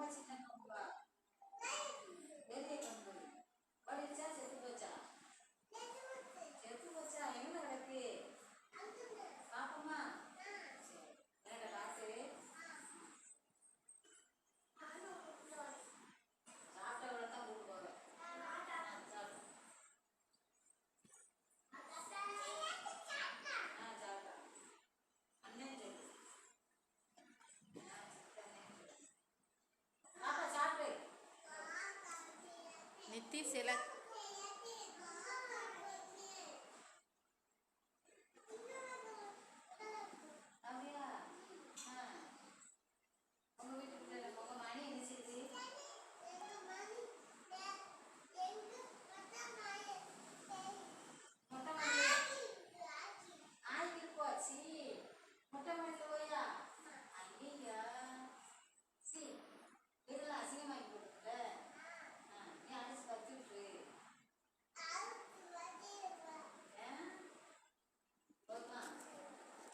சின்ன கம்பா பெரிய கம்பு படிச்சா செத்து போச்சா எங்க கிடக்கு பாப்போமா சரி என்னோட காசு சாப்பிட்டவளை தான் கூட்டு போவேன் சாப்பிட்டா அண்ணன் சொல்லு பாப்பா சாப்பிடு நித்தி சில